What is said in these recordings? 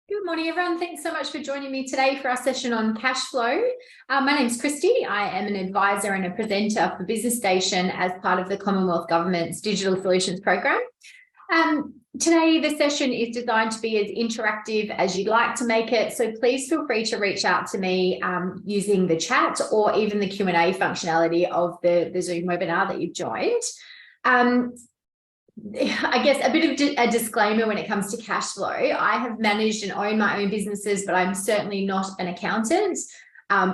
Good morning, everyone. Thanks so much for joining me today for our session on cash flow. My name is Kristy. I am an advisor and a presenter for Business Station as part of the Commonwealth Government's Digital Solutions Program. Today, the session is designed to be as interactive as you'd like to make it, so please feel free to reach out to me using the chat or even the Q&A functionality of the Zoom webinar that you've joined. I guess a bit of a disclaimer when it comes to cash flow. I have managed and owned my own businesses, but I'm certainly not an accountant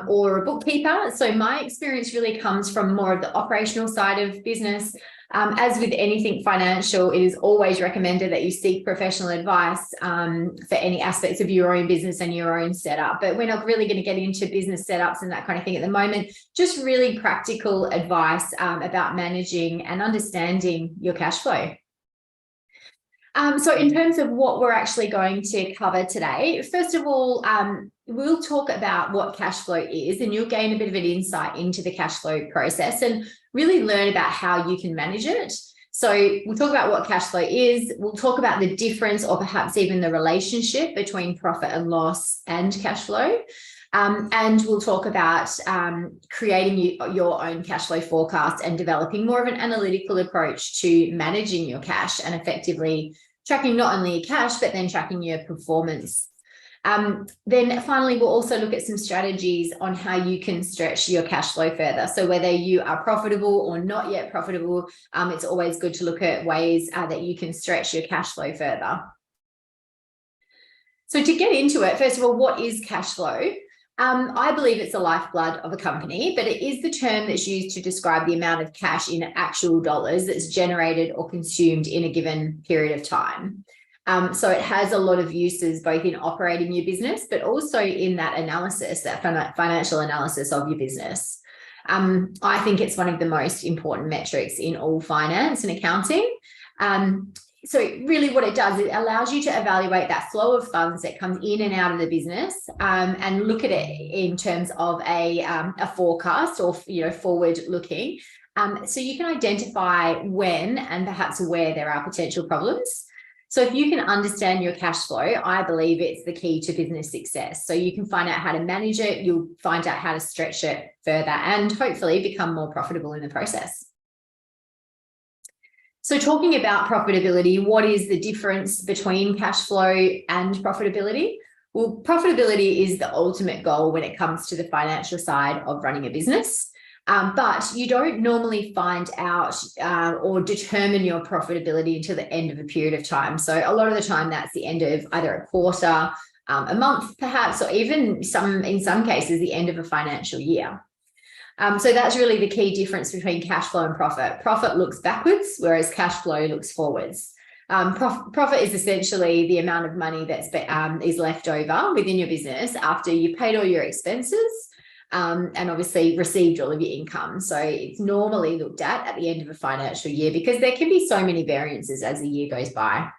or a bookkeeper. So my experience really comes from more of the operational side of business. As with anything financial, it is always recommended that you seek professional advice for any aspects of your own business and your own setup. But we're not really going to get into business setups and that kind of thing at the moment. Just really practical advice about managing and understanding your cash flow. So in terms of what we're actually going to cover today, first of all, we'll talk about what cash flow is, and you'll gain a bit of an insight into the cash flow process and really learn about how you can manage it. So we'll talk about what cash flow is. We'll talk about the difference or perhaps even the relationship between profit and loss and cash flow. And we'll talk about creating your own cash flow forecast and developing more of an analytical approach to managing your cash and effectively tracking not only your cash, but then tracking your performance. Then finally, we'll also look at some strategies on how you can stretch your cash flow further. So whether you are profitable or not yet profitable, it's always good to look at ways that you can stretch your cash flow further. So to get into it, first of all, what is cash flow? I believe it's the lifeblood of a company, but it is the term that's used to describe the amount of cash in actual dollars that's generated or consumed in a given period of time. So it has a lot of uses both in operating your business, but also in that analysis, that financial analysis of your business. I think it's one of the most important metrics in all finance and accounting. So really what it does, it allows you to evaluate that flow of funds that comes in and out of the business and look at it in terms of a forecast or, forward looking. So you can identify when and perhaps where there are potential problems. So if you can understand your cash flow, I believe it's the key to business success. So you can find out how to manage it, you'll find out how to stretch it further and hopefully become more profitable in the process. So talking about profitability, what is the difference between cash flow and profitability? Well, profitability is the ultimate goal when it comes to the financial side of running a business. But you don't normally find out or determine your profitability until the end of a period of time. So a lot of the time that's the end of either a quarter, a month perhaps, or even in some cases, the end of a financial year. So that's really the key difference between cash flow and profit. Profit looks backwards, whereas cash flow looks forwards. Profit is essentially the amount of money that's is left over within your business after you paid all your expenses and obviously received all of your income. So it's normally looked at the end of a financial year because there can be so many variances as the year goes by.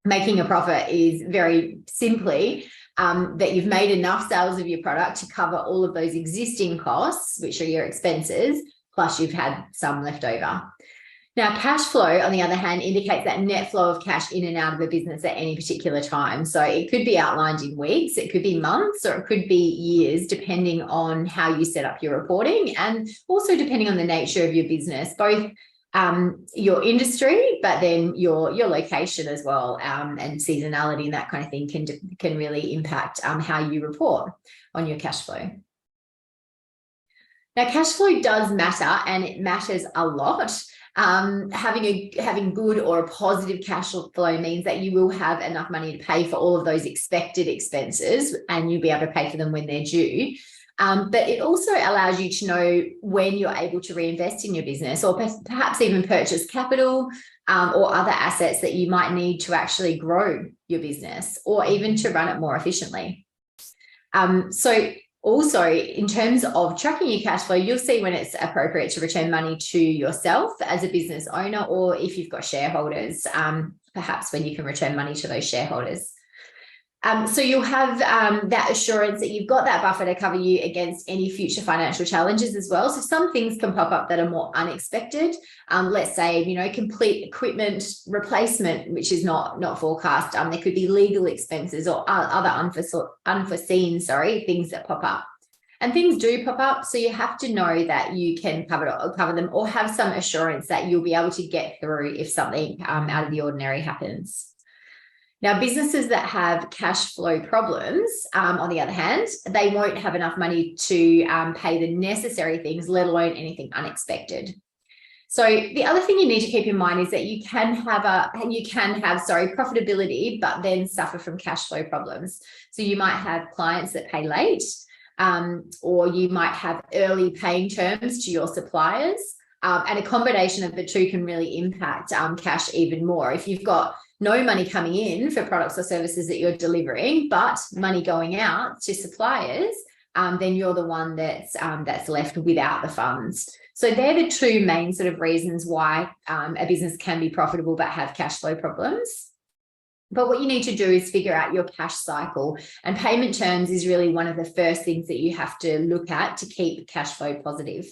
Making a profit is very simply that you've made enough sales of your product to cover all of those existing costs, which are your expenses, plus you've had some left over. Now, cash flow, on the other hand, indicates that net flow of cash in and out of the business at any particular time. So it could be outlined in weeks, it could be months, or it could be years, depending on how you set up your reporting and also depending on the nature of your business, both your industry, but then your location as well, and seasonality and that kind of thing can really impact how you report on your cash flow. Now, cash flow does matter, and it matters a lot. Having good or a positive cash flow means that you will have enough money to pay for all of those expected expenses, and you'll be able to pay for them when they're due. But it also allows you to know when you're able to reinvest in your business or perhaps even purchase capital or other assets that you might need to actually grow your business or even to run it more efficiently. So also in terms of tracking your cash flow, you'll see when it's appropriate to return money to yourself as a business owner, or if you've got shareholders, perhaps when you can return money to those shareholders. So you'll have that assurance that you've got that buffer to cover you against any future financial challenges as well. So some things can pop up that are more unexpected. Let's say, complete equipment replacement, which is not forecast. There could be legal expenses or other unforeseen things that pop up. And things do pop up, so you have to know that you can cover them or have some assurance that you'll be able to get through if something out of the ordinary happens. Now, businesses that have cash flow problems, on the other hand, they won't have enough money to pay the necessary things, let alone anything unexpected. So the other thing you need to keep in mind is that you can have profitability, but then suffer from cash flow problems. So you might have clients that pay late, or you might have early paying terms to your suppliers, and a combination of the two can really impact cash even more. If you've got no money coming in for products or services that you're delivering, but money going out to suppliers, then you're the one that's left without the funds. So they're the two main sort of reasons why a business can be profitable but have cash flow problems. But what you need to do is figure out your cash cycle, and payment terms is really one of the first things that you have to look at to keep cash flow positive.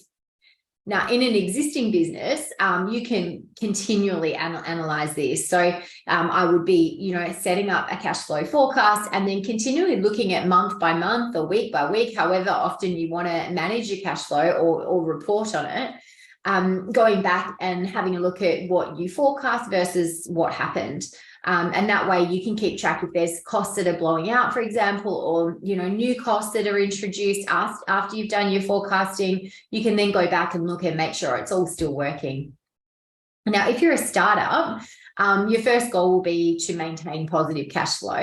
Now, in an existing business, you can continually analyze this. So I would be, setting up a cash flow forecast and then continually looking at month by month or week by week, however often you want to manage your cash flow or report on it, going back and having a look at what you forecast versus what happened. And that way you can keep track if there's costs that are blowing out, for example, or, new costs that are introduced after you've done your forecasting. You can then go back and look and make sure it's all still working. Now, if you're a startup, your first goal will be to maintain positive cash flow.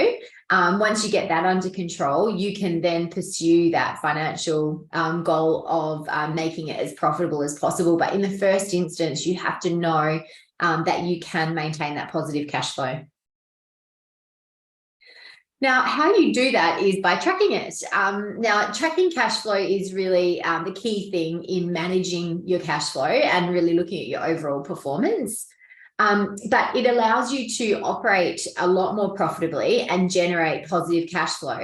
Once you get that under control, you can then pursue that financial goal of making it as profitable as possible. But in the first instance, you have to know that you can maintain that positive cash flow. Now, how you do that is by tracking it. Now, tracking cash flow is really the key thing in managing your cash flow and really looking at your overall performance. But it allows you to operate a lot more profitably and generate positive cash flow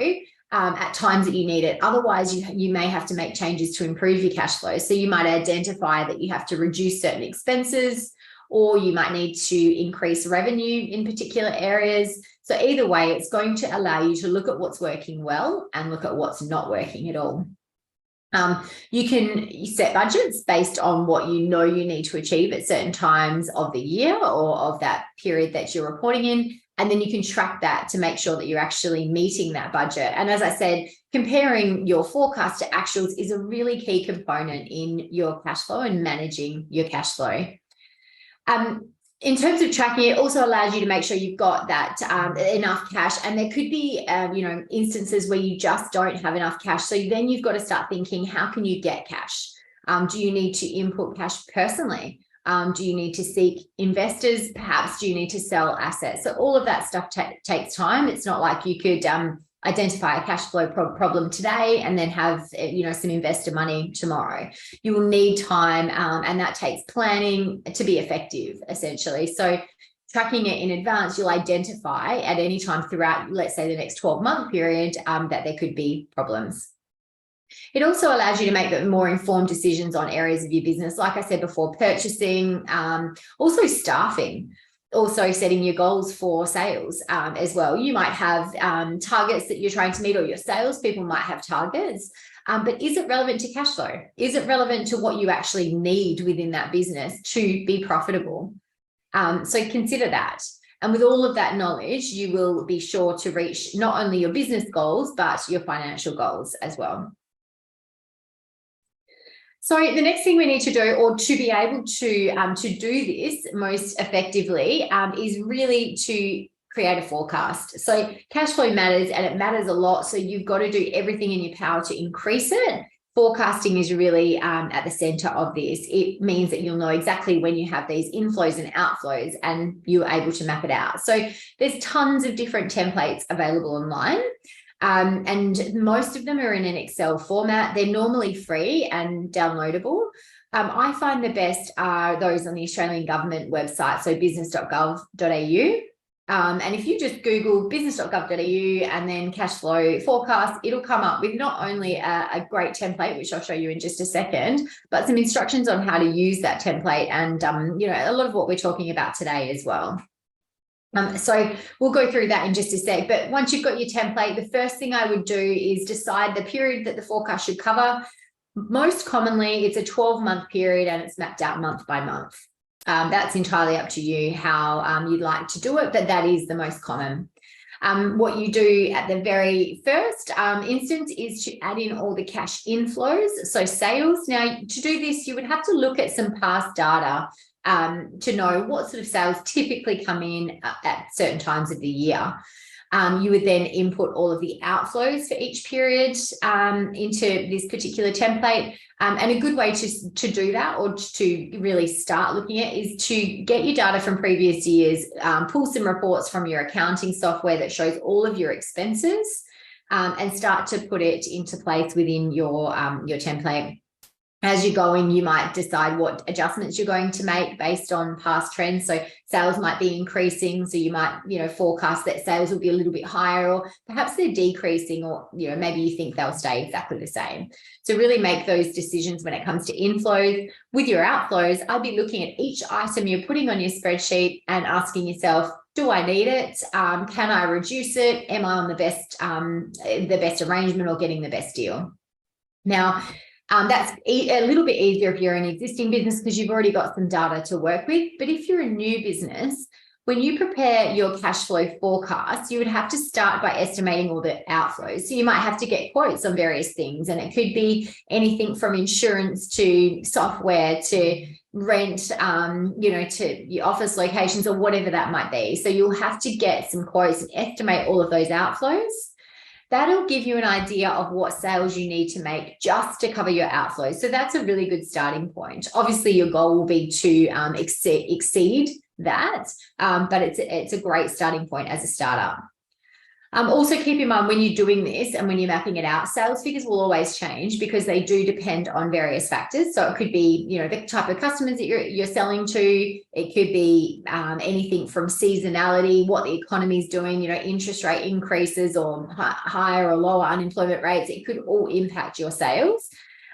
at times that you need it. Otherwise, you may have to make changes to improve your cash flow. So you might identify that you have to reduce certain expenses, or you might need to increase revenue in particular areas. So either way, it's going to allow you to look at what's working well and look at what's not working at all. You can set budgets based on what you know you need to achieve at certain times of the year or of that period that you're reporting in. And then you can track that to make sure that you're actually meeting that budget. And as I said, comparing your forecast to actuals is a really key component in your cash flow and managing your cash flow. In terms of tracking, it also allows you to make sure you've got that enough cash. And there could be, instances where you just don't have enough cash. So then you've got to start thinking, how can you get cash? Do you need to input cash personally? Do you need to seek investors? Perhaps do you need to sell assets? So all of that stuff takes time. It's not like you could identify a cash flow problem today and then have some investor money tomorrow. You will need time, and that takes planning to be effective, essentially. So tracking it in advance, you'll identify at any time throughout, let's say, the next 12-month period that there could be problems. It also allows you to make more informed decisions on areas of your business, like I said before, purchasing, also staffing. Also setting your goals for sales as well. You might have targets that you're trying to meet, or your salespeople might have targets, but is it relevant to cash flow? Is it relevant to what you actually need within that business to be profitable? So consider that. And with all of that knowledge, you will be sure to reach not only your business goals, but your financial goals as well. So the next thing we need to do, or to be able to do this most effectively, is really to create a forecast. So cash flow matters, and it matters a lot. So you've got to do everything in your power to increase it. Forecasting is really at the center of this. It means that you'll know exactly when you have these inflows and outflows, and you're able to map it out. So there's tons of different templates available online. And most of them are in an Excel format. They're normally free and downloadable. I find the best are those on the Australian government website, so business.gov.au. And if you just Google business.gov.au and then cash flow forecast, it'll come up with not only a great template, which I'll show you in just a second, but some instructions on how to use that template and, a lot of what we're talking about today as well. So we'll go through that in just a sec. But once you've got your template, the first thing I would do is decide the period that the forecast should cover. Most commonly, it's a 12-month period and it's mapped out month by month. That's entirely up to you how you'd like to do it, but that is the most common. What you do at the very first instance is to add in all the cash inflows, so sales. Now, to do this, you would have to look at some past data to know what sort of sales typically come in at certain times of the year. You would then input all of the outflows for each period into this particular template. And a good way to do that, or to really start looking at, is to get your data from previous years, pull some reports from your accounting software that shows all of your expenses, and start to put it into place within your template. As you're going, you might decide what adjustments you're going to make based on past trends. So sales might be increasing, so you might, forecast that sales will be a little bit higher, or perhaps they're decreasing, or, maybe you think they'll stay exactly the same. So really make those decisions when it comes to inflows. With your outflows, I'd be looking at each item you're putting on your spreadsheet and asking yourself, do I need it? Can I reduce it? Am I on the best arrangement or getting the best deal? Now, that's a little bit easier if you're an existing business because you've already got some data to work with. But if you're a new business, when you prepare your cash flow forecast, you would have to start by estimating all the outflows. So you might have to get quotes on various things, and it could be anything from insurance to software to rent, to your office locations or whatever that might be. So you'll have to get some quotes and estimate all of those outflows. That'll give you an idea of what sales you need to make just to cover your outflows. So that's a really good starting point. Obviously, your goal will be to exceed that, but it's a great starting point as a startup. Also keep in mind when you're doing this and when you're mapping it out, sales figures will always change because they do depend on various factors. So it could be, the type of customers that you're selling to. It could be anything from seasonality, what the economy is doing, interest rate increases or higher or lower unemployment rates. It could all impact your sales,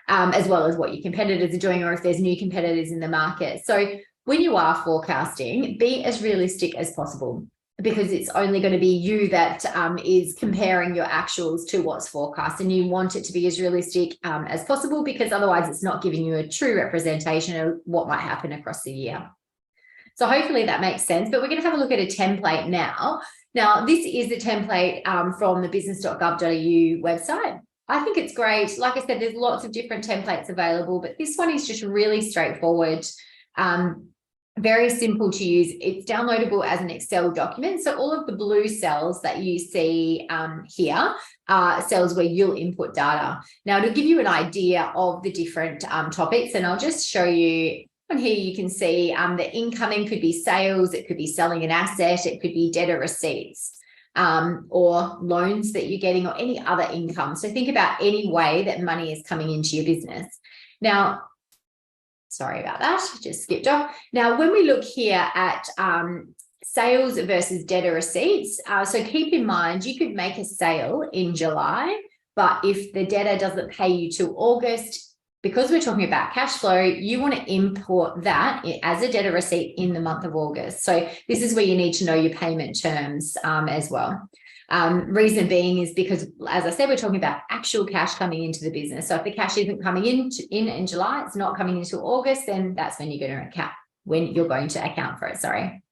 as well as what your competitors are doing, or if there's new competitors in the market. So when you are forecasting, be as realistic as possible, because it's only going to be you that is comparing your actuals to what's forecast, and you want it to be as realistic as possible, because otherwise it's not giving you a true representation of what might happen across the year. So hopefully that makes sense, but we're going to have a look at a template now. Now, this is the template from the business.gov.au website. I think it's great. Like I said, there's lots of different templates available, but this one is just really straightforward. Very simple to use. It's downloadable as an Excel document. So all of the blue cells that you see here are cells where you'll input data. Now, to give you an idea of the different topics, and I'll just show you on here, you can see the incoming could be sales, it could be selling an asset, it could be debtor receipts, or loans that you're getting, or any other income. So think about any way that money is coming into your business. Now, sorry about that, just skipped off. Now, when we look here at sales versus debtor receipts, so keep in mind, you could make a sale in July, but if the debtor doesn't pay you till August, because we're talking about cash flow, you want to import that as a debtor receipt in the month of August. So this is where you need to know your payment terms as well. Reason being is because, as I said, we're talking about actual cash coming into the business. So if the cash isn't coming in July, it's not coming into August, then that's when you're going to account for it. Sorry.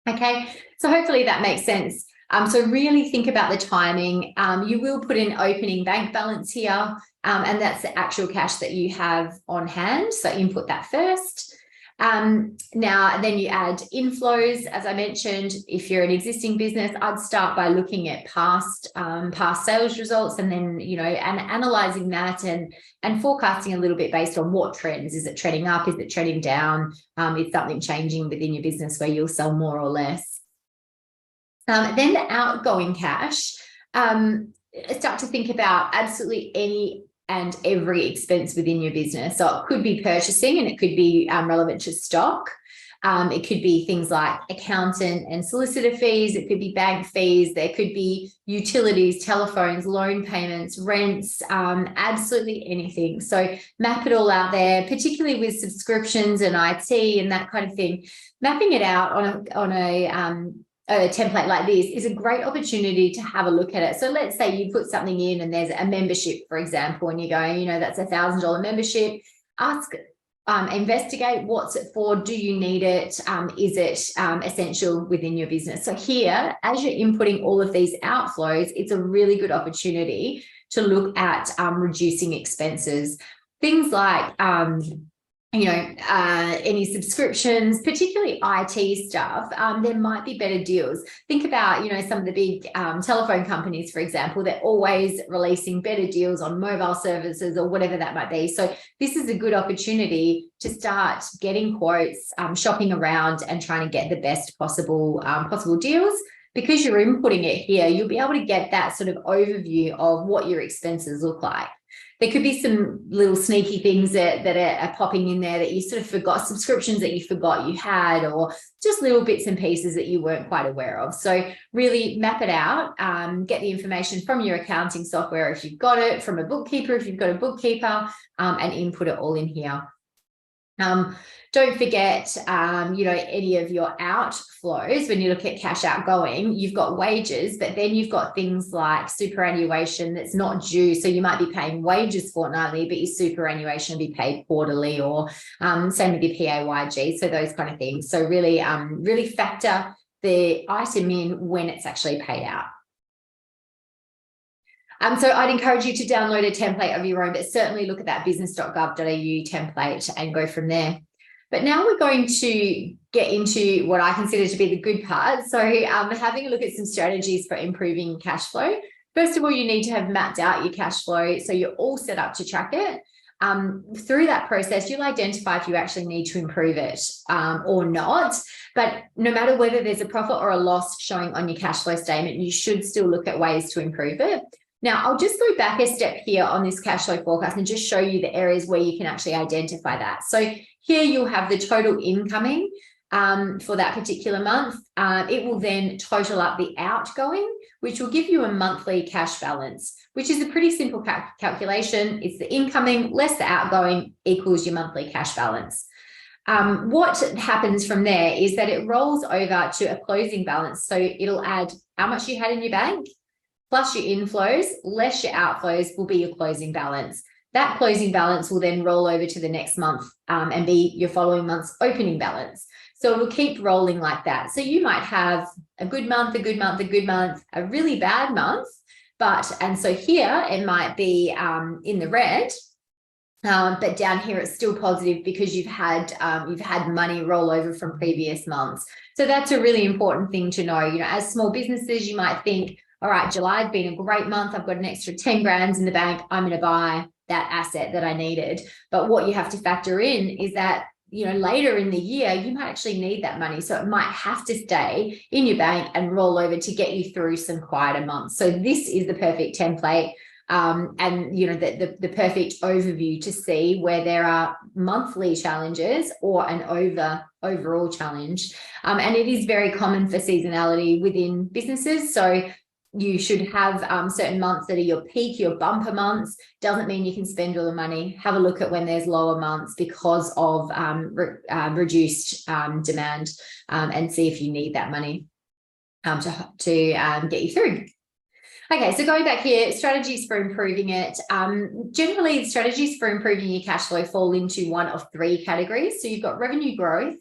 Okay, so hopefully that makes sense. So really think about the timing. You will put in opening bank balance here, and that's the actual cash that you have on hand. So input that first. Now, then you add inflows. As I mentioned, if you're an existing business, I'd start by looking at past sales results, and then, and analyzing that and forecasting a little bit based on what trends. Is it trending up? Is it trending down? Is something changing within your business where you'll sell more or less? Then the outgoing cash, start to think about absolutely any and every expense within your business. So it could be purchasing, and it could be relevant to stock. It could be things like accountant and solicitor fees. It could be bank fees. There could be utilities, telephones, loan payments, rents, absolutely anything. So map it all out there, particularly with subscriptions and IT and that kind of thing. Mapping it out on a template like this is a great opportunity to have a look at it. So let's say you put something in and there's a membership, for example, and you're going, that's $1,000 membership. Ask, investigate what's it for. Do you need it? Is it essential within your business? So here, as you're inputting all of these outflows, it's a really good opportunity to look at reducing expenses. Things like any subscriptions, particularly IT stuff, there might be better deals. Think about, some of the big telephone companies, for example, they're always releasing better deals on mobile services or whatever that might be. So this is a good opportunity to start getting quotes, shopping around and trying to get the best possible deals. Because you're inputting it here, you'll be able to get that sort of overview of what your expenses look like. There could be some little sneaky things that are popping in there that you sort of forgot, subscriptions that you forgot you had, or just little bits and pieces that you weren't quite aware of. So really map it out, get the information from your accounting software if you've got it, from a bookkeeper if you've got a bookkeeper, and input it all in here. Don't forget, any of your outflows. When you look at cash outgoing, you've got wages, but then you've got things like superannuation that's not due. So you might be paying wages fortnightly, but your superannuation will be paid quarterly, or same with your PAYG. So those kind of things. So really factor the item in when it's actually paid out. So I'd encourage you to download a template of your own, but certainly look at that business.gov.au template and go from there. But now we're going to get into what I consider to be the good part. So having a look at some strategies for improving cash flow. First of all, you need to have mapped out your cash flow so you're all set up to track it. Through that process, you'll identify if you actually need to improve it or not. But no matter whether there's a profit or a loss showing on your cash flow statement, you should still look at ways to improve it. Now, I'll just go back a step here on this cash flow forecast and just show you the areas where you can actually identify that. So here you'll have the total incoming for that particular month. It will then total up the outgoing, which will give you a monthly cash balance, which is a pretty simple calculation. It's the incoming less the outgoing equals your monthly cash balance. What happens from there is that it rolls over to a closing balance. So it'll add how much you had in your bank, plus your inflows, less your outflows will be your closing balance. That closing balance will then roll over to the next month and be your following month's opening balance. So it'll keep rolling like that. So you might have a good month, a good month, a good month, a really bad month. And so here it might be in the red, but down here it's still positive because you've had money roll over from previous months. So that's a really important thing to know. As small businesses, you might think, all right, July's been a great month. I've got an extra 10 grand in the bank. I'm going to buy that asset that I needed. But what you have to factor in is that, later in the year, you might actually need that money. So it might have to stay in your bank and roll over to get you through some quieter months. So this is the perfect template and, the perfect overview to see where there are monthly challenges or an overall challenge. And it is very common for seasonality within businesses. So you should have certain months that are your peak, your bumper months. Doesn't mean you can spend all the money. Have a look at when there's lower months because of reduced demand and see if you need that money to get you through. Okay, so going back here, strategies for improving it. Generally, strategies for improving your cash flow fall into one of three categories. So you've got revenue growth,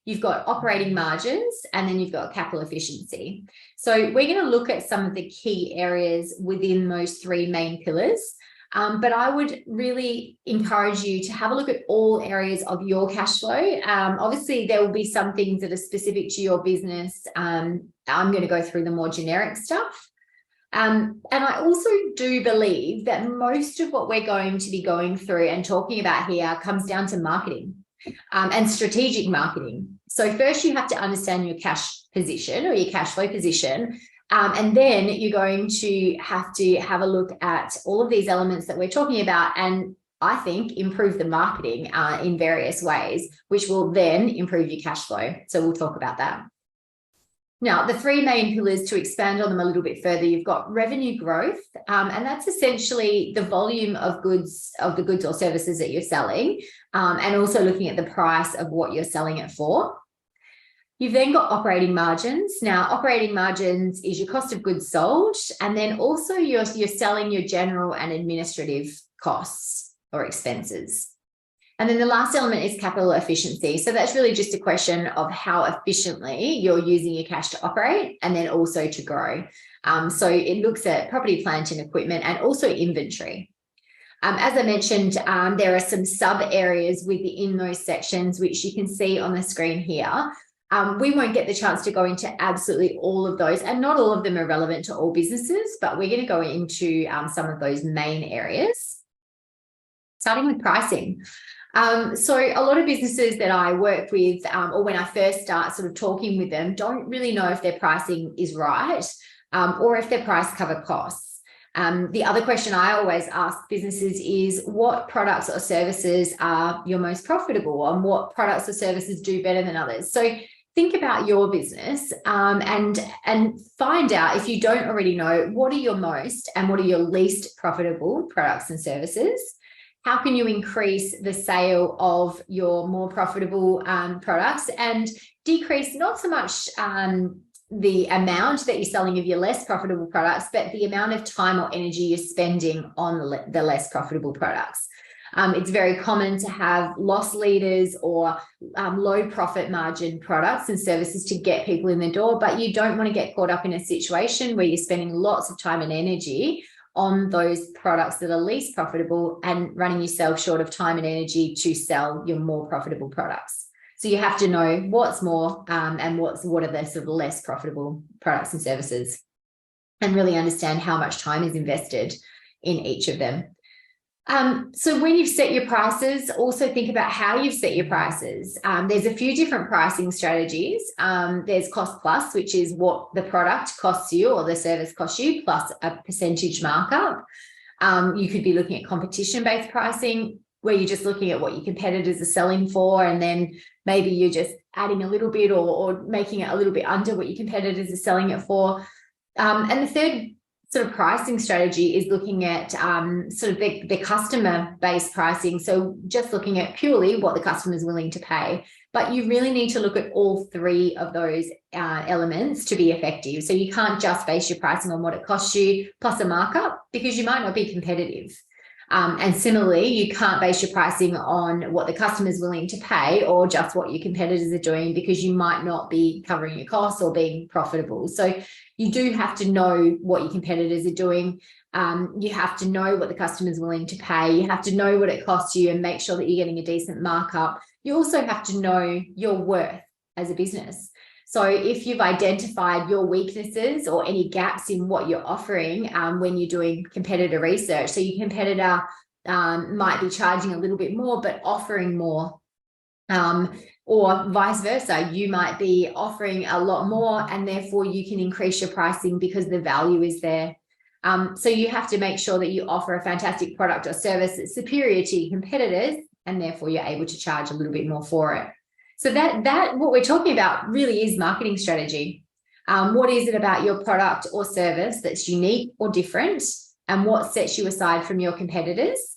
you've got operating margins, and then you've got capital efficiency. So we're going to look at some of the key areas within those three main pillars. But I would really encourage you to have a look at all areas of your cash flow. Obviously, there will be some things that are specific to your business. I'm going to go through the more generic stuff. And I also do believe that most of what we're going to be going through and talking about here comes down to marketing and strategic marketing. So first you have to understand your cash position or your cash flow position. And then you're going to have a look at all of these elements that we're talking about and I think, improve the marketing in various ways, which will then improve your cash flow. So we'll talk about that. Now, the three main pillars, to expand on them a little bit further, you've got revenue growth, and that's essentially the volume of goods or services that you're selling, and also looking at the price of what you're selling it for. You've then got operating margins. Now, operating margins is your cost of goods sold, and then also you're selling your general and administrative costs or expenses. And then the last element is capital efficiency. So that's really just a question of how efficiently you're using your cash to operate and then also to grow. So it looks at property, plant and equipment, and also inventory. As I mentioned, there are some sub areas within those sections, which you can see on the screen here. We won't get the chance to go into absolutely all of those, and not all of them are relevant to all businesses, but we're going to go into some of those main areas, starting with pricing. So a lot of businesses that I work with, or when I first start sort of talking with them, don't really know if their pricing is right, or if their price cover costs. The other question I always ask businesses is, what products or services are your most profitable, and what products or services do better than others? So think about your business, and find out, if you don't already know, what are your most and what are your least profitable products and services. How can you increase the sale of your more profitable products and decrease not so much the amount that you're selling of your less profitable products, but the amount of time or energy you're spending on the less profitable products? It's very common to have loss leaders or low profit margin products and services to get people in the door, but you don't want to get caught up in a situation where you're spending lots of time and energy on those products that are least profitable and running yourself short of time and energy to sell your more profitable products. So you have to know what's more and what are the sort of less profitable products and services, and really understand how much time is invested in each of them. So when you've set your prices, also think about how you've set your prices. There's a few different pricing strategies. There's cost plus, which is what the product costs you or the service costs you, plus a percentage markup. You could be looking at competition-based pricing, where you're just looking at what your competitors are selling for, and then maybe you're just adding a little bit or making it a little bit under what your competitors are selling it for. And the third sort of pricing strategy is looking at sort of the customer-based pricing. So just looking at purely what the customer is willing to pay. But you really need to look at all three of those elements to be effective. So you can't just base your pricing on what it costs you plus a markup, because you might not be competitive. And similarly, you can't base your pricing on what the customer is willing to pay or just what your competitors are doing, because you might not be covering your costs or being profitable. So you do have to know what your competitors are doing. You have to know what the customer is willing to pay. You have to know what it costs you and make sure that you're getting a decent markup. You also have to know your worth as a business. So if you've identified your weaknesses or any gaps in what you're offering when you're doing competitor research, so your competitor might be charging a little bit more but offering more, or vice versa, you might be offering a lot more and therefore you can increase your pricing because the value is there. So you have to make sure that you offer a fantastic product or service that's superior to your competitors, and therefore you're able to charge a little bit more for it. So that what we're talking about really is marketing strategy. What is it about your product or service that's unique or different, and what sets you aside from your competitors?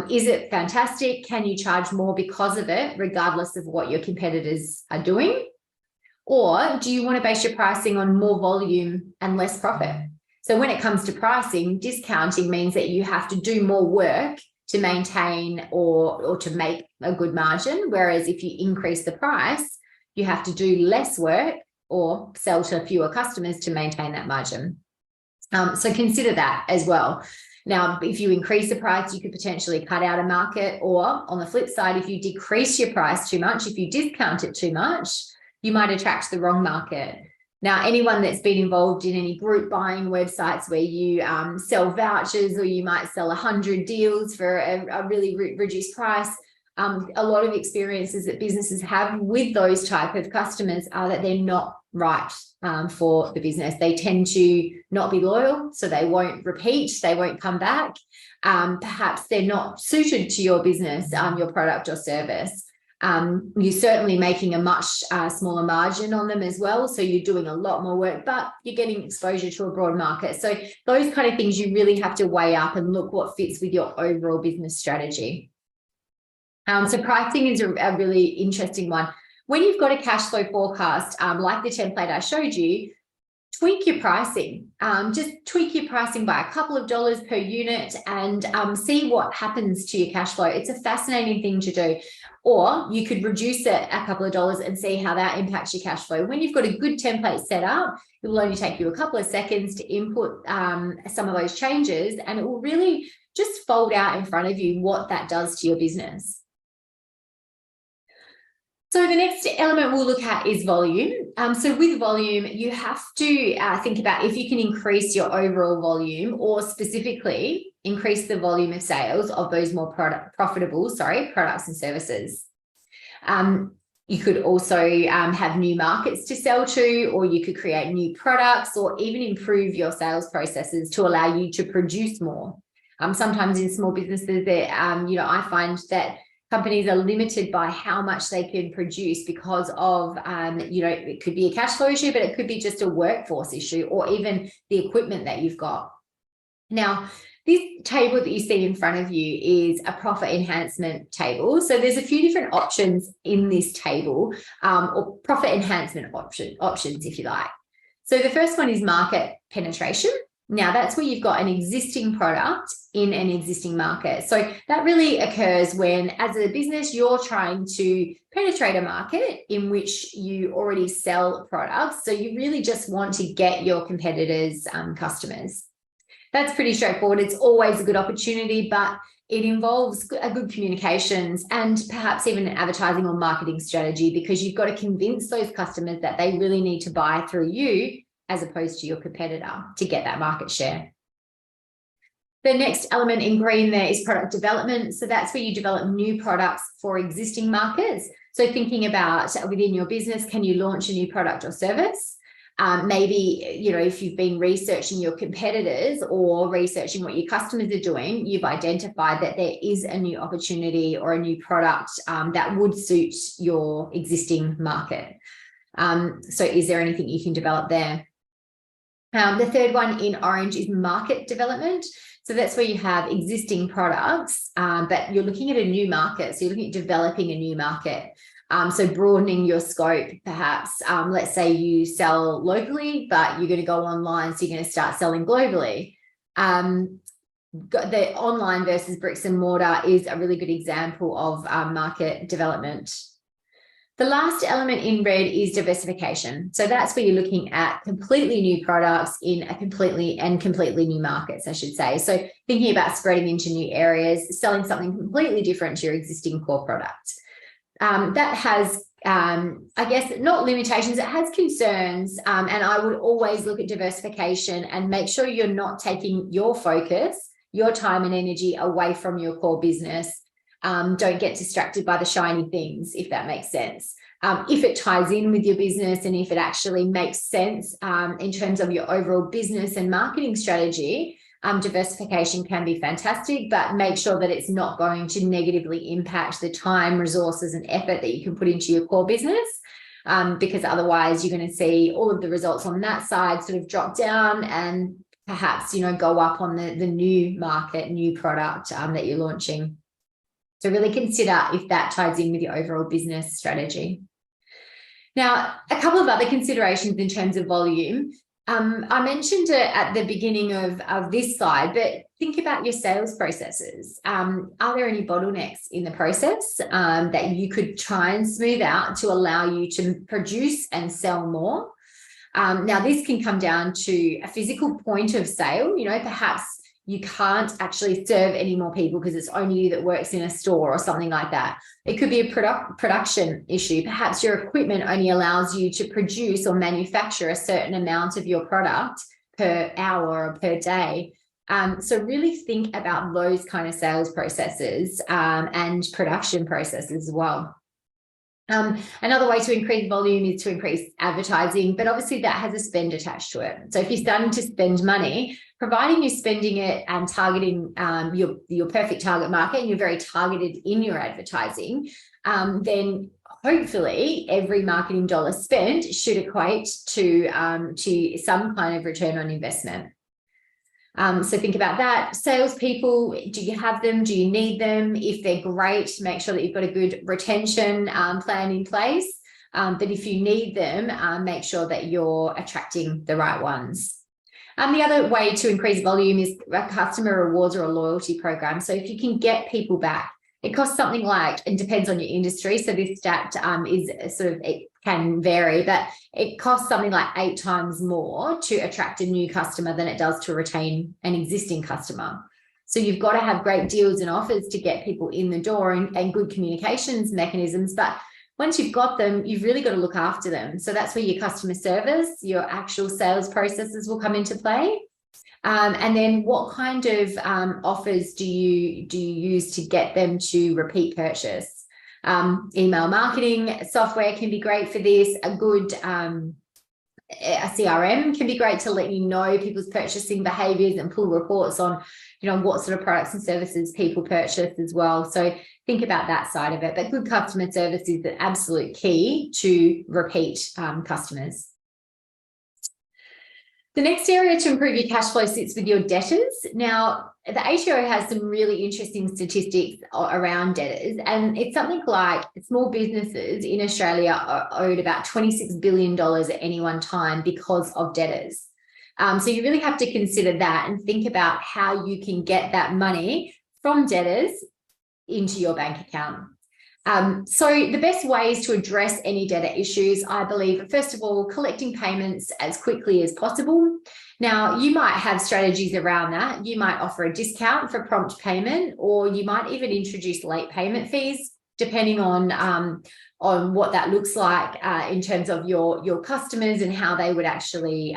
Is it fantastic? Can you charge more because of it, regardless of what your competitors are doing? Or do you want to base your pricing on more volume and less profit? So when it comes to pricing, discounting means that you have to do more work to maintain or to make a good margin. Whereas if you increase the price, you have to do less work or sell to fewer customers to maintain that margin. So consider that as well. Now, if you increase the price, you could potentially cut out a market, or on the flip side, if you decrease your price too much, if you discount it too much, you might attract the wrong market. Now, anyone that's been involved in any group buying websites where you sell vouchers, or you might sell 100 deals for a really reduced price, a lot of experiences that businesses have with those type of customers are that they're not right for the business. They tend to not be loyal, so they won't repeat, they won't come back. Perhaps they're not suited to your business, your product or service. You're certainly making a much smaller margin on them as well. So you're doing a lot more work, but you're getting exposure to a broad market. So those kind of things you really have to weigh up and look what fits with your overall business strategy. So pricing is a really interesting one. When you've got a cash flow forecast, like the template I showed you, tweak your pricing. Just tweak your pricing by a couple of dollars per unit and see what happens to your cash flow. It's a fascinating thing to do. Or you could reduce it a couple of dollars and see how that impacts your cash flow. When you've got a good template set up, it will only take you a couple of seconds to input some of those changes, and it will really just fold out in front of you what that does to your business. So the next element we'll look at is volume. So with volume, you have to think about if you can increase your overall volume, or specifically increase the volume of sales of those more profitable products and services. You could also have new markets to sell to, or you could create new products, or even improve your sales processes to allow you to produce more. Sometimes in small businesses, I find that companies are limited by how much they can produce because of, it could be a cash flow issue, but it could be just a workforce issue, or even the equipment that you've got. Now, this table that you see in front of you is a profit enhancement table. So there's a few different options in this table, or profit enhancement options, if you like. So the first one is market penetration. Now, that's where you've got an existing product in an existing market. So that really occurs when, as a business, you're trying to penetrate a market in which you already sell products. So you really just want to get your competitors' customers. That's pretty straightforward. It's always a good opportunity, but it involves a good communications and perhaps even an advertising or marketing strategy, because you've got to convince those customers that they really need to buy through you as opposed to your competitor to get that market share. The next element in green there is product development. So that's where you develop new products for existing markets. So thinking about within your business, can you launch a new product or service? Maybe, if you've been researching your competitors or researching what your customers are doing, you've identified that there is a new opportunity or a new product that would suit your existing market. So is there anything you can develop there? The third one in orange is market development. So that's where you have existing products, but you're looking at a new market. So you're looking at developing a new market. So broadening your scope, perhaps. Let's say you sell locally, but you're going to go online, so you're going to start selling globally. The online versus bricks and mortar is a really good example of market development. The last element in red is diversification. So that's where you're looking at completely new products in a completely new markets, I should say. So thinking about spreading into new areas, selling something completely different to your existing core product. That has, I guess, not limitations, it has concerns. And I would always look at diversification and make sure you're not taking your focus, your time and energy away from your core business. Don't get distracted by the shiny things, if that makes sense. If it ties in with your business and if it actually makes sense in terms of your overall business and marketing strategy, diversification can be fantastic, but make sure that it's not going to negatively impact the time, resources, and effort that you can put into your core business, because otherwise you're going to see all of the results on that side sort of drop down and perhaps, go up on the new market, new product that you're launching. So really consider if that ties in with your overall business strategy. Now, a couple of other considerations in terms of volume. I mentioned it at the beginning of this slide, but think about your sales processes. Are there any bottlenecks in the process that you could try and smooth out to allow you to produce and sell more? Now, this can come down to a physical point of sale. Perhaps you can't actually serve any more people because it's only you that works in a store or something like that. It could be a production issue. Perhaps your equipment only allows you to produce or manufacture a certain amount of your product per hour or per day. So really think about those kind of sales processes and production processes as well. Another way to increase volume is to increase advertising, but obviously that has a spend attached to it. So if you're starting to spend money, providing you're spending it and targeting your perfect target market and you're very targeted in your advertising, then hopefully every marketing dollar spent should equate to some kind of return on investment. So think about that. Salespeople, do you have them? Do you need them? If they're great, make sure that you've got a good retention plan in place. But if you need them, make sure that you're attracting the right ones. The other way to increase volume is a customer rewards or a loyalty program. So if you can get people back, it costs something like, it depends on your industry. So this stat is sort of, it can vary, but it costs something like 8 times more to attract a new customer than it does to retain an existing customer. So you've got to have great deals and offers to get people in the door and good communications mechanisms. But once you've got them, you've really got to look after them. So that's where your customer service, your actual sales processes will come into play. And then what kind of offers do you use to get them to repeat purchase? Email marketing software can be great for this. A good a CRM can be great to let you know people's purchasing behaviors and pull reports on, what sort of products and services people purchase as well. So think about that side of it. But good customer service is the absolute key to repeat customers. The next area to improve your cash flow sits with your debtors. Now, the ATO has some really interesting statistics around debtors, and it's something like small businesses in Australia are owed about $26 billion at any one time because of debtors. So you really have to consider that and think about how you can get that money from debtors into your bank account. So the best ways to address any debtor issues, I believe, first of all, collecting payments as quickly as possible. Now, you might have strategies around that. You might offer a discount for prompt payment, or you might even introduce late payment fees, depending on what that looks like in terms of your customers and how they would actually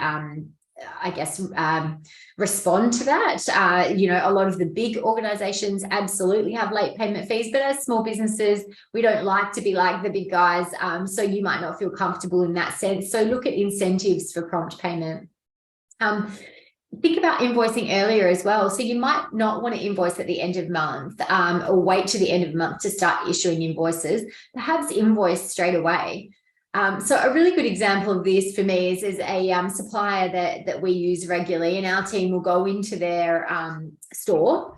respond to that. A lot of the big organizations absolutely have late payment fees, but as small businesses, we don't like to be like the big guys. So you might not feel comfortable in that sense. So look at incentives for prompt payment. Think about invoicing earlier as well. So you might not want to invoice at the end of month or wait to the end of month to start issuing invoices. Perhaps invoice straight away. So a really good example of this for me is a supplier that we use regularly, and our team will go into their store,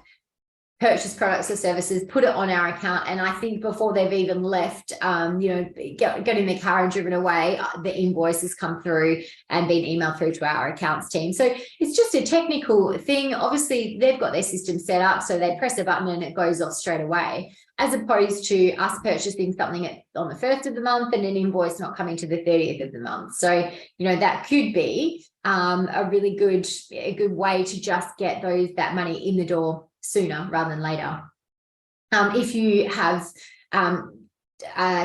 purchase products or services, put it on our account, and I think before they've even left, got in their car and driven away, the invoices come through and been emailed through to our accounts team. So it's just a technical thing. Obviously, they've got their system set up, so they press a button and it goes off straight away, as opposed to us purchasing something on the 1st of the month and an invoice not coming to the 30th of the month. So, that could be a really good way to just get that money in the door sooner rather than later. If you have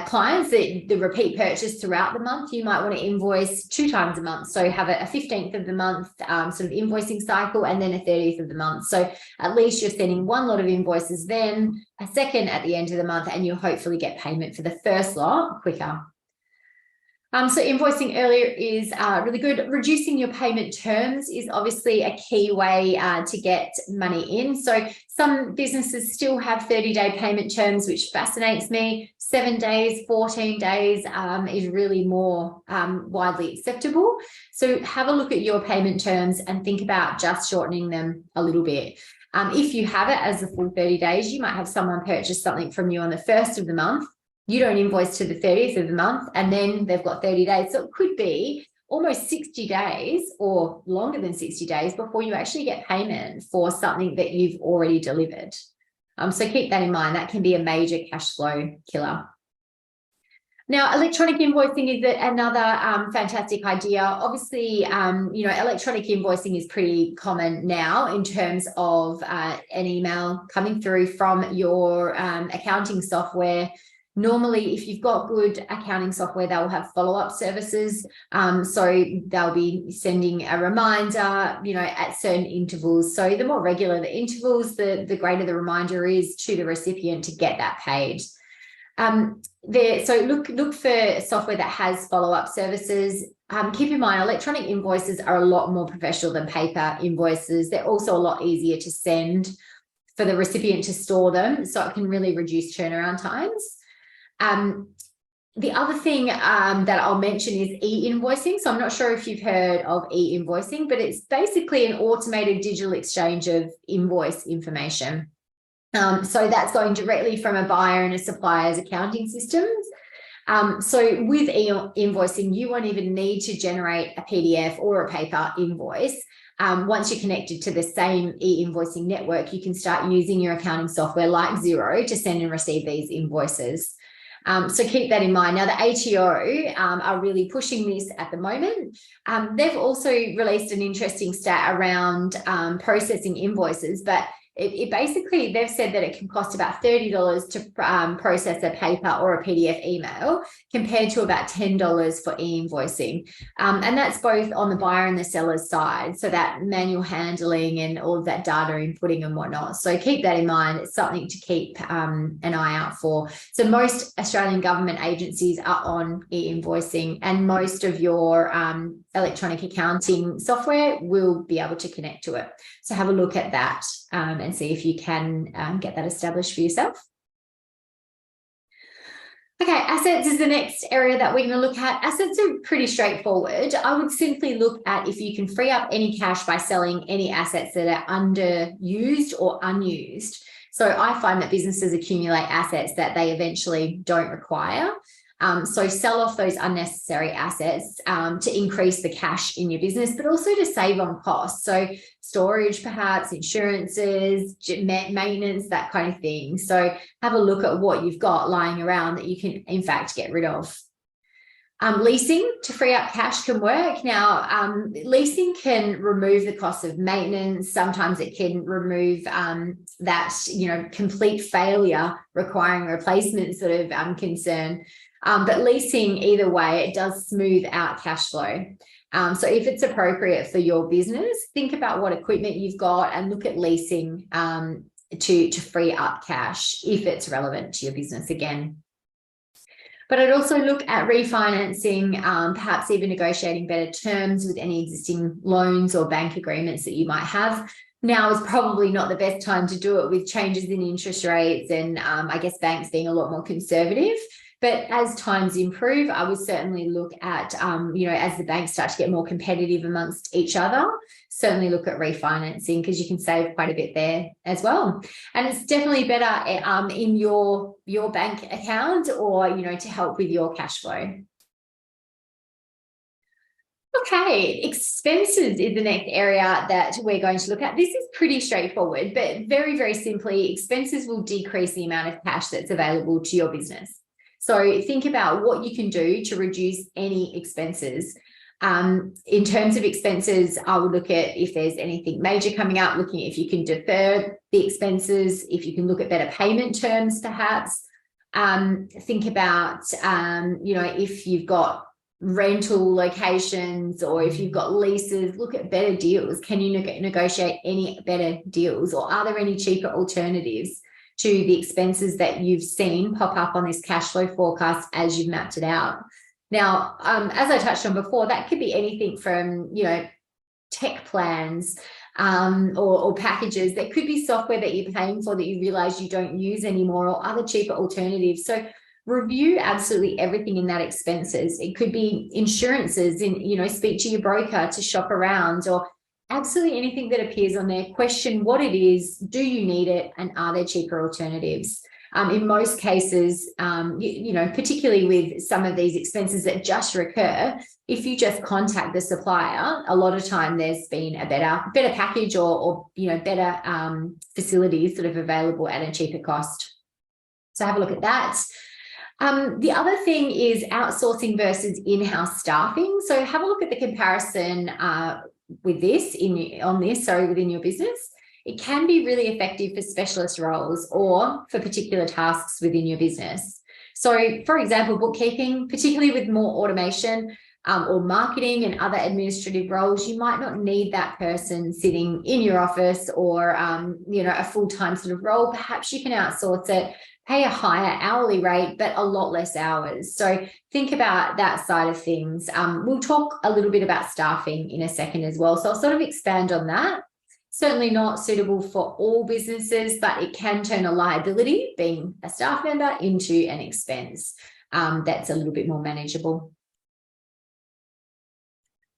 clients that the repeat purchase throughout the month, you might want to invoice 2 times a month. So have a 15th of the month sort of invoicing cycle, and then a 30th of the month. So at least you're sending one lot of invoices, then a second at the end of the month, and you'll hopefully get payment for the first lot quicker. So invoicing earlier is really good. Reducing your payment terms is obviously a key way to get money in. So some businesses still have 30-day payment terms, which fascinates me. 7 days, 14 days is really more widely acceptable. So have a look at your payment terms and think about just shortening them a little bit. If you have it as the full 30 days, you might have someone purchase something from you on the 1st of the month. You don't invoice to the 30th of the month, and then they've got 30 days. So it could be almost 60 days or longer than 60 days before you actually get payment for something that you've already delivered. So keep that in mind. That can be a major cash flow killer. Now, electronic invoicing is another fantastic idea. Obviously, electronic invoicing is pretty common now in terms of an email coming through from your accounting software. Normally, if you've got good accounting software, they'll have follow-up services. So they'll be sending a reminder, at certain intervals. So the more regular the intervals, the greater the reminder is to the recipient to get that paid. So look for software that has follow-up services. Keep in mind, electronic invoices are a lot more professional than paper invoices. They're also a lot easier to send for the recipient to store them, so it can really reduce turnaround times. The other thing that I'll mention is e-invoicing. So I'm not sure if you've heard of e-invoicing, but it's basically an automated digital exchange of invoice information. So that's going directly from a buyer and a supplier's accounting systems. So with e-invoicing, you won't even need to generate a PDF or a paper invoice. Once you're connected to the same e-invoicing network, you can start using your accounting software like Xero to send and receive these invoices. So keep that in mind. Now, the ATO are really pushing this at the moment. They've also released an interesting stat around processing invoices, but it basically, they've said that it can cost about $30 to process a paper or a PDF email compared to about $10 for e-invoicing. And that's both on the buyer and the seller's side. So that manual handling and all of that data inputting and whatnot. So keep that in mind. It's something to keep an eye out for. So most Australian government agencies are on e-invoicing, and most of your electronic accounting software will be able to connect to it. So have a look at that and see if you can get that established for yourself. Okay, assets is the next area that we're going to look at. Assets are pretty straightforward. I would simply look at if you can free up any cash by selling any assets that are underused or unused. So I find that businesses accumulate assets that they eventually don't require. So sell off those unnecessary assets to increase the cash in your business, but also to save on costs. So storage, perhaps, insurances, maintenance, that kind of thing. So have a look at what you've got lying around that you can, in fact, get rid of. Leasing to free up cash can work. Now, leasing can remove the cost of maintenance. Sometimes it can remove that, complete failure requiring replacement sort of concern. But leasing, either way, it does smooth out cash flow. So if it's appropriate for your business, think about what equipment you've got and look at leasing to free up cash if it's relevant to your business again. But I'd also look at refinancing, perhaps even negotiating better terms with any existing loans or bank agreements that you might have. Now is probably not the best time to do it with changes in interest rates and I guess banks being a lot more conservative. But as times improve, I would certainly look at, as the banks start to get more competitive amongst each other, certainly look at refinancing because you can save quite a bit there as well. And it's definitely better in your bank account or, to help with your cash flow. Okay, expenses is the next area that we're going to look at. This is pretty straightforward, but very, very simply, expenses will decrease the amount of cash that's available to your business. So think about what you can do to reduce any expenses. In terms of expenses, I would look at if there's anything major coming up, looking at if you can defer the expenses, if you can look at better payment terms, perhaps. Think about, if you've got rental locations or if you've got leases, look at better deals. Can you negotiate any better deals, or are there any cheaper alternatives to the expenses that you've seen pop up on this cash flow forecast as you've mapped it out? Now, as I touched on before, that could be anything from, tech plans or packages. There could be software that you're paying for that you realize you don't use anymore, or other cheaper alternatives. So review absolutely everything in that expenses. It could be insurances, speak to your broker to shop around, or absolutely anything that appears on there. Question what it is, do you need it, and are there cheaper alternatives? In most cases, particularly with some of these expenses that just recur, if you just contact the supplier, a lot of time there's been a better package or better facilities sort of available at a cheaper cost. So have a look at that. The other thing is outsourcing versus in-house staffing. So have a look at the comparison with this within your business. It can be really effective for specialist roles or for particular tasks within your business. So for example, bookkeeping, particularly with more automation, or marketing and other administrative roles, you might not need that person sitting in your office or, a full-time sort of role. Perhaps you can outsource it, pay a higher hourly rate, but a lot less hours. So think about that side of things. We'll talk a little bit about staffing in a second as well. So I'll sort of expand on that. Certainly not suitable for all businesses, but it can turn a liability, being a staff member, into an expense that's a little bit more manageable.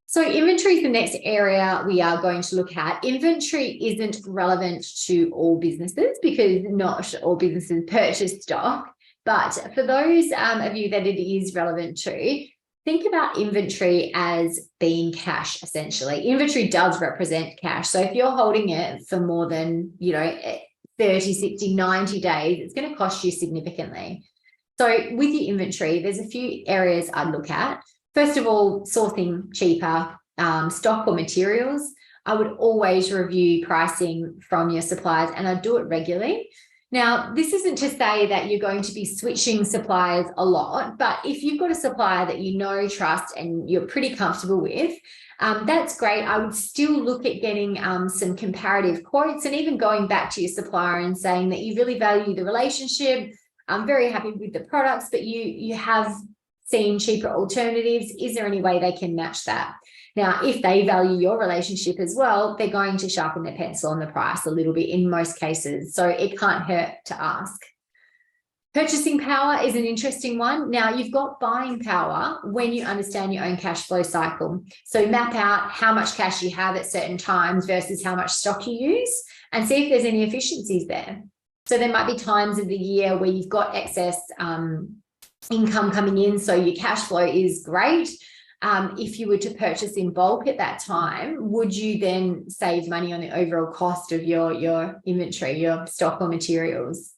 So inventory is the next area we are going to look at. Inventory isn't relevant to all businesses because not all businesses purchase stock, but for those of you that it is relevant to, think about inventory as being cash, essentially. Inventory does represent cash. So if you're holding it for more than, 30, 60, 90 days, it's going to cost you significantly. So with your inventory, there's a few areas I'd look at. First of all, sourcing cheaper stock or materials. I would always review pricing from your suppliers, and I do it regularly. Now, this isn't to say that you're going to be switching suppliers a lot, but if you've got a supplier that you know, trust, and you're pretty comfortable with, that's great. I would still look at getting some comparative quotes and even going back to your supplier and saying that you really value the relationship. I'm very happy with the products, but you have seen cheaper alternatives. Is there any way they can match that? Now, if they value your relationship as well, they're going to sharpen their pencil on the price a little bit in most cases. So it can't hurt to ask. Purchasing power is an interesting one. Now, you've got buying power when you understand your own cash flow cycle. So map out how much cash you have at certain times versus how much stock you use and see if there's any efficiencies there. So there might be times of the year where you've got excess income coming in, so your cash flow is great. If you were to purchase in bulk at that time, would you then save money on the overall cost of your inventory, your stock or materials?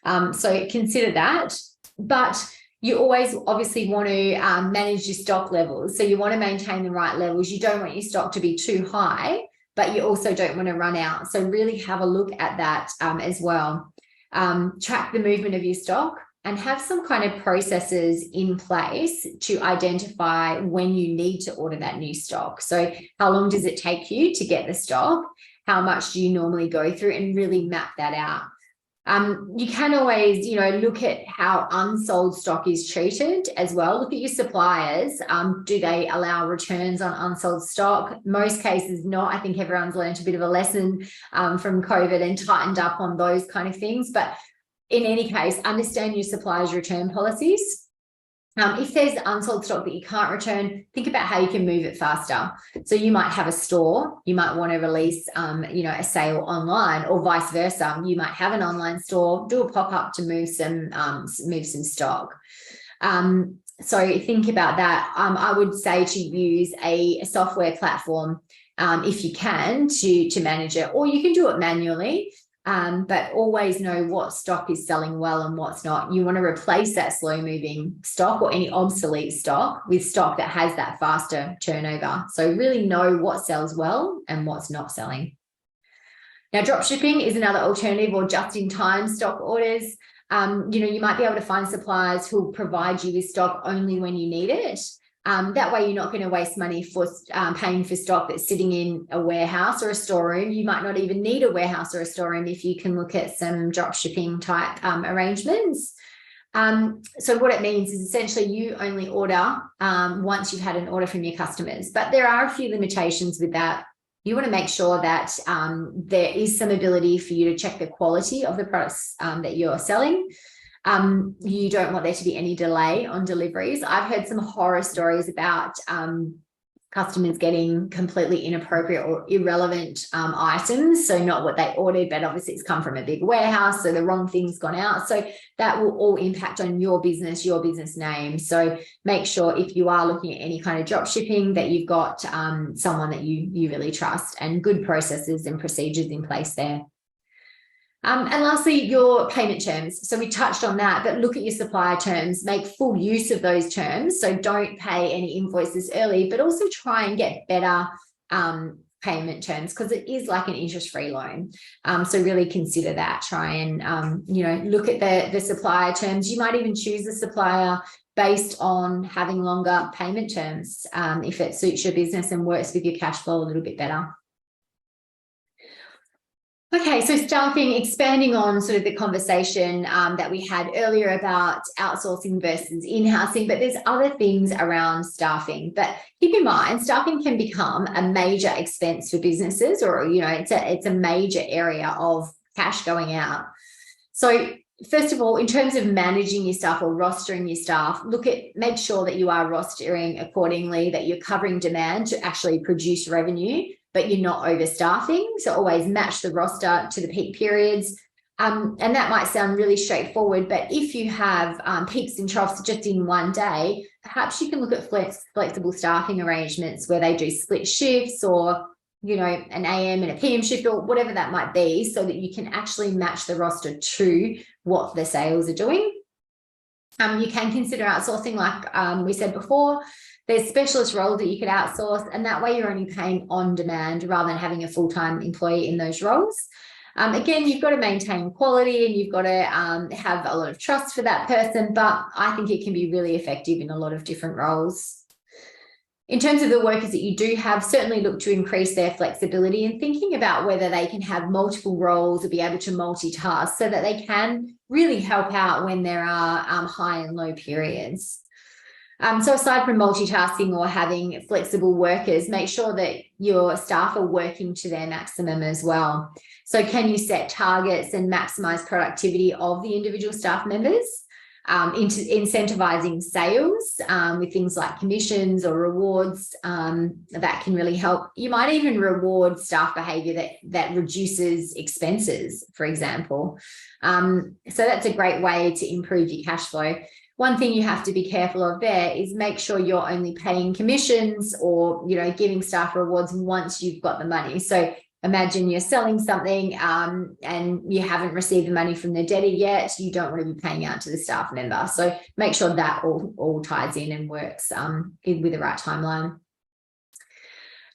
So consider that. But you always obviously want to manage your stock levels. So you want to maintain the right levels. You don't want your stock to be too high, but you also don't want to run out. So really have a look at that as well. Track the movement of your stock and have some kind of processes in place to identify when you need to order that new stock. So how long does it take you to get the stock? How much do you normally go through, and really map that out? You can always, look at how unsold stock is treated as well. Look at your suppliers. Do they allow returns on unsold stock? Most cases not. I think everyone's learned a bit of a lesson from COVID and tightened up on those kind of things. But in any case, understand your suppliers' return policies. If there's unsold stock that you can't return, think about how you can move it faster. So you might have a store, you might want to release, a sale online, or vice versa. You might have an online store, do a pop-up to move some stock. So think about that. I would say to use a software platform if you can to manage it, or you can do it manually. But always know what stock is selling well and what's not. You want to replace that slow moving stock or any obsolete stock with stock that has that faster turnover. So really know what sells well and what's not selling. Now, drop shipping is another alternative, or just in time stock orders. You might be able to find suppliers who provide you with stock only when you need it. That way you're not going to waste money for paying for stock that's sitting in a warehouse or a storeroom. You might not even need a warehouse or a storeroom if you can look at some drop shipping type arrangements. So what it means is essentially you only order once you've had an order from your customers. But there are a few limitations with that. You want to make sure that there is some ability for you to check the quality of the products that you're selling. You don't want there to be any delay on deliveries. I've heard some horror stories about customers getting completely inappropriate or irrelevant items. So not what they ordered, but obviously it's come from a big warehouse, so the wrong thing's gone out. So that will all impact on your business name. So make sure if you are looking at any kind of drop shipping that you've got someone that you really trust, and good processes and procedures in place there. And lastly, your payment terms. So we touched on that, but look at your supplier terms, make full use of those terms. So don't pay any invoices early, but also try and get better payment terms, because it is like an interest-free loan. So really consider that. Try and, look at the supplier terms. You might even choose a supplier based on having longer payment terms if it suits your business and works with your cash flow a little bit better. Okay, so staffing, expanding on sort of the conversation that we had earlier about outsourcing versus in-housing, but there's other things around staffing. But keep in mind, staffing can become a major expense for businesses, or, you know, it's a major area of cash going out. So first of all, in terms of managing your staff or rostering your staff, make sure that you are rostering accordingly, that you're covering demand to actually produce revenue, but you're not overstaffing. So always match the roster to the peak periods. And that might sound really straightforward, but if you have peaks and troughs just in one day, perhaps you can look at flexible staffing arrangements where they do split shifts, or, you know, an AM and a PM shift, or whatever that might be, so that you can actually match the roster to what the sales are doing. You can consider outsourcing, like we said before. There's specialist roles that you could outsource, and that way you're only paying on demand rather than having a full-time employee in those roles. Again, you've got to maintain quality, and you've got to have a lot of trust for that person, but I think it can be really effective in a lot of different roles. In terms of the workers that you do have, certainly look to increase their flexibility and thinking about whether they can have multiple roles or be able to multitask so that they can really help out when there are high and low periods. So aside from multitasking or having flexible workers, make sure that your staff are working to their maximum as well. So can you set targets and maximize productivity of the individual staff members? Incentivizing sales with things like commissions or rewards, that can really help. You might even reward staff behavior that reduces expenses, for example. So that's a great way to improve your cash flow. One thing you have to be careful of there is make sure you're only paying commissions or, you know, giving staff rewards once you've got the money. So imagine you're selling something and you haven't received the money from the debtor yet. You don't want to be paying out to the staff member. So make sure that all ties in and works with the right timeline.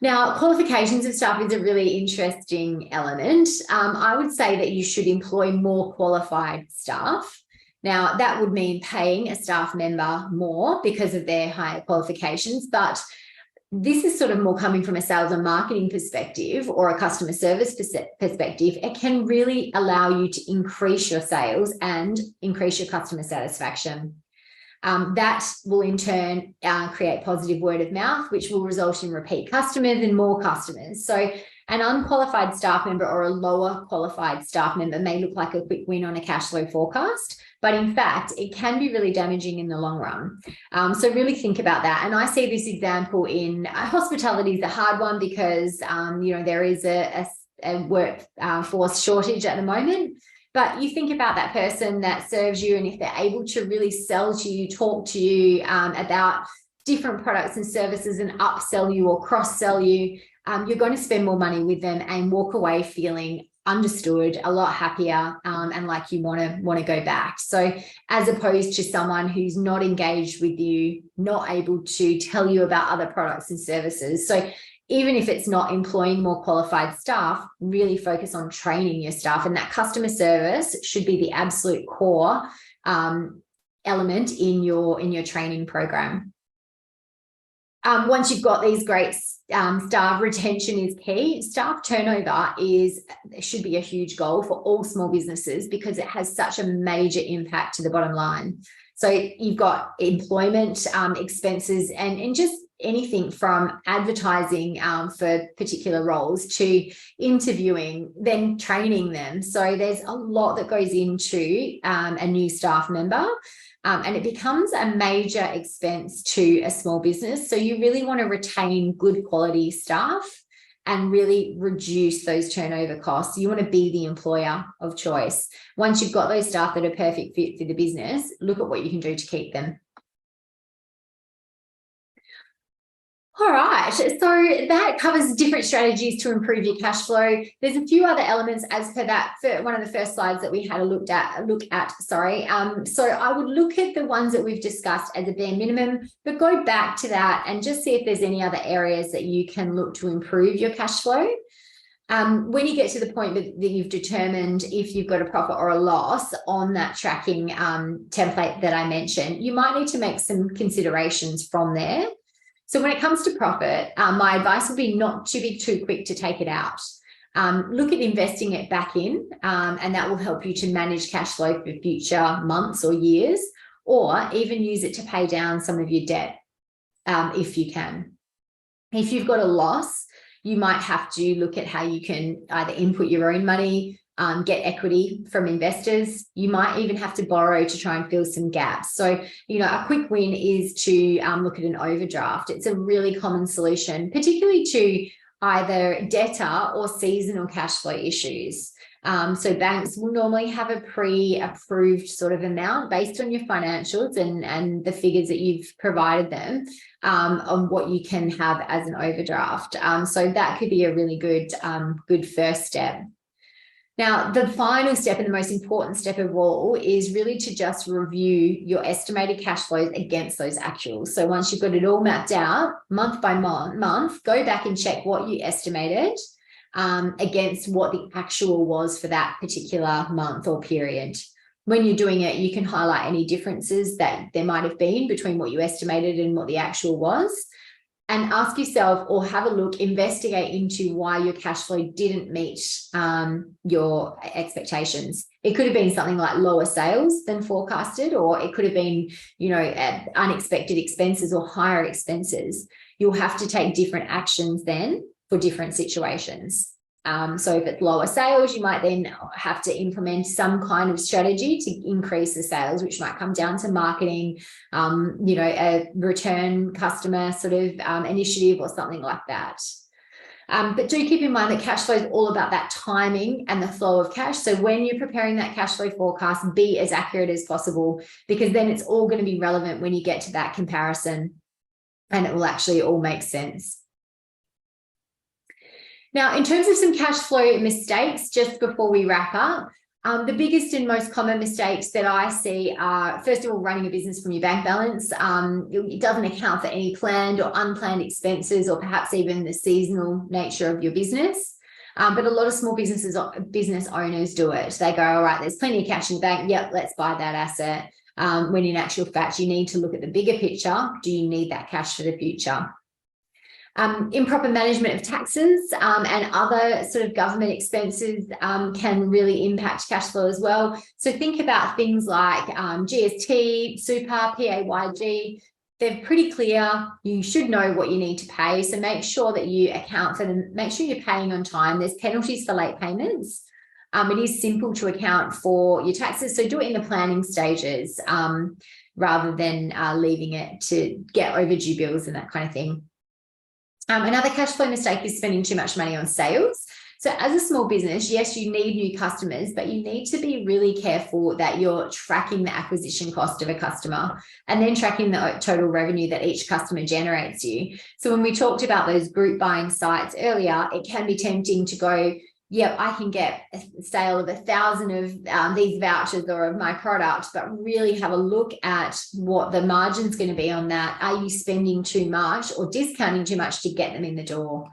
Now, qualifications of staff is a really interesting element. I would say that you should employ more qualified staff. Now, that would mean paying a staff member more because of their higher qualifications, but this is sort of more coming from a sales and marketing perspective or a customer service perspective. It can really allow you to increase your sales and increase your customer satisfaction. That will in turn create positive word of mouth, which will result in repeat customers and more customers. So an unqualified staff member or a lower qualified staff member may look like a quick win on a cash flow forecast, but in fact, it can be really damaging in the long run. So really think about that. And I see this example in hospitality is a hard one because, you know, there is a workforce shortage at the moment. But you think about that person that serves you, and if they're able to really sell to you, talk to you about different products and services and upsell you or cross-sell you, you're going to spend more money with them and walk away feeling understood, a lot happier, and like you want to go back. So as opposed to someone who's not engaged with you, not able to tell you about other products and services. So even if it's not employing more qualified staff, really focus on training your staff, and that customer service should be the absolute core element in your training program. Once you've got these great staff, retention is key. Staff turnover should be a huge goal for all small businesses because it has such a major impact to the bottom line. So you've got employment expenses and just anything from advertising for particular roles to interviewing, then training them. So there's a lot that goes into a new staff member. And it becomes a major expense to a small business. So you really want to retain good quality staff and really reduce those turnover costs. You want to be the employer of choice. Once you've got those staff that are perfect fit for the business, look at what you can do to keep them. All right, so that covers different strategies to improve your cash flow. There's a few other elements as per that, for one of the first slides that we had a look at. So I would look at the ones that we've discussed as a bare minimum, but go back to that and just see if there's any other areas that you can look to improve your cash flow. When you get to the point that you've determined if you've got a profit or a loss on that tracking template that I mentioned, you might need to make some considerations from there. So when it comes to profit, my advice would be not to be too quick to take it out. Look at investing it back in, and that will help you to manage cash flow for future months or years, or even use it to pay down some of your debt if you can. If you've got a loss, you might have to look at how you can either input your own money, get equity from investors. You might even have to borrow to try and fill some gaps. So, a quick win is to look at an overdraft. It's a really common solution, particularly to either debtor or seasonal cash flow issues. So banks will normally have a pre-approved sort of amount based on your financials and the figures that you've provided them on what you can have as an overdraft. So that could be a really good first step. Now, the final step and the most important step of all is really to just review your estimated cash flows against those actuals. So once you've got it all mapped out, month by month, go back and check what you estimated against what the actual was for that particular month or period. When you're doing it, you can highlight any differences that there might have been between what you estimated and what the actual was. And ask yourself, or have a look, investigate into why your cash flow didn't meet your expectations. It could have been something like lower sales than forecasted, or it could have been, unexpected expenses or higher expenses. You'll have to take different actions then for different situations. So if it's lower sales, you might then have to implement some kind of strategy to increase the sales, which might come down to marketing, a return customer sort of initiative or something like that. But do keep in mind that cash flow is all about that timing and the flow of cash. So when you're preparing that cash flow forecast, be as accurate as possible, because then it's all going to be relevant when you get to that comparison and it will actually all make sense. Now, in terms of some cash flow mistakes, just before we wrap up, the biggest and most common mistakes that I see are, first of all, running a business from your bank balance. It doesn't account for any planned or unplanned expenses, or perhaps even the seasonal nature of your business. But a lot of small business owners do it. They go, all right, there's plenty of cash in the bank. Yep, let's buy that asset. When in actual fact, you need to look at the bigger picture. Do you need that cash for the future? Improper management of taxes and other sort of government expenses can really impact cash flow as well. So think about things like GST, super, PAYG. They're pretty clear. You should know what you need to pay. So make sure that you account for them. Make sure you're paying on time. There's penalties for late payments. It is simple to account for your taxes. So do it in the planning stages rather than leaving it to get overdue bills and that kind of thing. Another cash flow mistake is spending too much money on sales. So as a small business, yes, you need new customers, but you need to be really careful that you're tracking the acquisition cost of a customer and then tracking the total revenue that each customer generates you. So when we talked about those group buying sites earlier, it can be tempting to go, yep, I can get a sale of 1,000 of these vouchers or of my product, but really have a look at what the margin's going to be on that. Are you spending too much or discounting too much to get them in the door?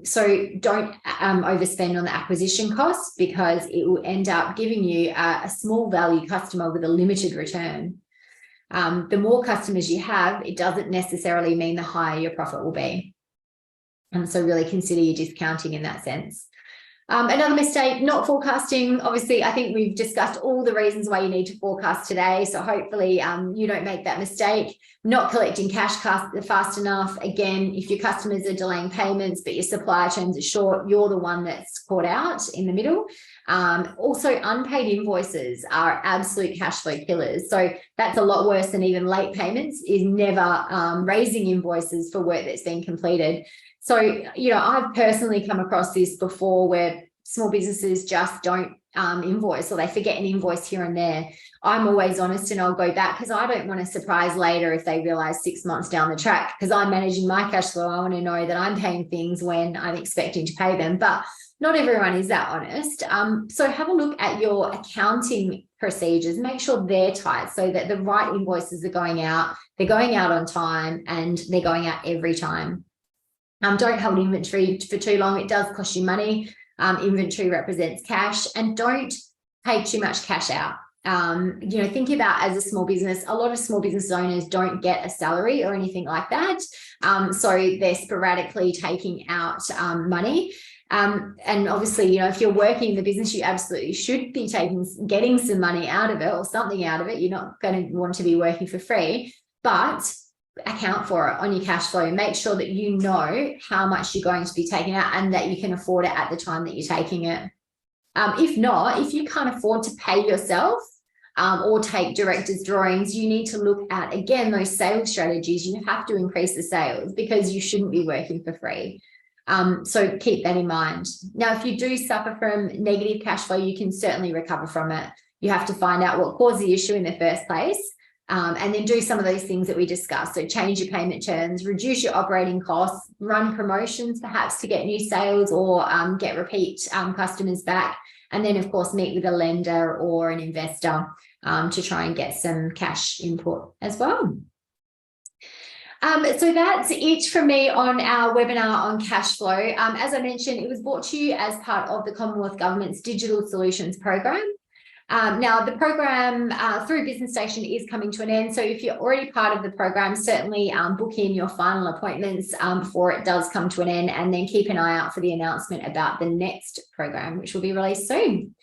So don't overspend on the acquisition costs, because it will end up giving you a small value customer with a limited return. The more customers you have, it doesn't necessarily mean the higher your profit will be. So really consider your discounting in that sense. Another mistake, not forecasting. Obviously, I think we've discussed all the reasons why you need to forecast today. So hopefully you don't make that mistake. Not collecting cash fast enough. Again, if your customers are delaying payments, but your supply chains are short, you're the one that's caught out in the middle. Also, unpaid invoices are absolute cash flow killers. So that's a lot worse than even late payments, is never raising invoices for work that's been completed. So, I've personally come across this before, where small businesses just don't invoice, or they forget an invoice here and there. I'm always honest, and I'll go back, because I don't want to surprise later if they realize 6 months down the track, because I'm managing my cash flow. I want to know that I'm paying things when I'm expecting to pay them, but not everyone is that honest. So have a look at your accounting procedures, make sure they're tight so that the right invoices are going out, they're going out on time, and they're going out every time. Don't hold inventory for too long. It does cost you money. Inventory represents cash, and don't take too much cash out. Think about, as a small business, a lot of small business owners don't get a salary or anything like that. So they're sporadically taking out money. And obviously, if you're working in the business, you absolutely should be getting some money out of it or something out of it. You're not going to want to be working for free, but account for it on your cash flow. Make sure that you know how much you're going to be taking out and that you can afford it at the time that you're taking it. If not, if you can't afford to pay yourself or take director's drawings, you need to look at, again, those sales strategies. You have to increase the sales because you shouldn't be working for free. So keep that in mind. Now, if you do suffer from negative cash flow, you can certainly recover from it. You have to find out what caused the issue in the first place. And then do some of those things that we discussed. So change your payment terms, reduce your operating costs, run promotions perhaps to get new sales or get repeat customers back. And then, of course, meet with a lender or an investor to try and get some cash input as well. So that's it from me on our webinar on cash flow. As I mentioned, it was brought to you as part of the Commonwealth Government's Digital Solutions Program. Now, the program through Business Station is coming to an end. So if you're already part of the program, certainly book in your final appointments before it does come to an end, and then keep an eye out for the announcement about the next program, which will be released soon.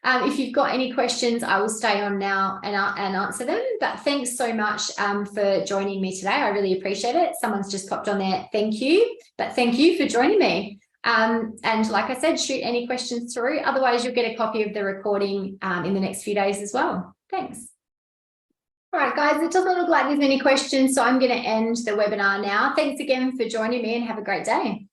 If you've got any questions, I will stay on now and answer them. But thanks so much for joining me today. I really appreciate it. Someone's just popped on there. Thank you. But thank you for joining me. And like I said, shoot any questions through. Otherwise, you'll get a copy of the recording in the next few days as well. Thanks. All right, guys, it doesn't look like there's any questions, so I'm going to end the webinar now. Thanks again for joining me and have a great day.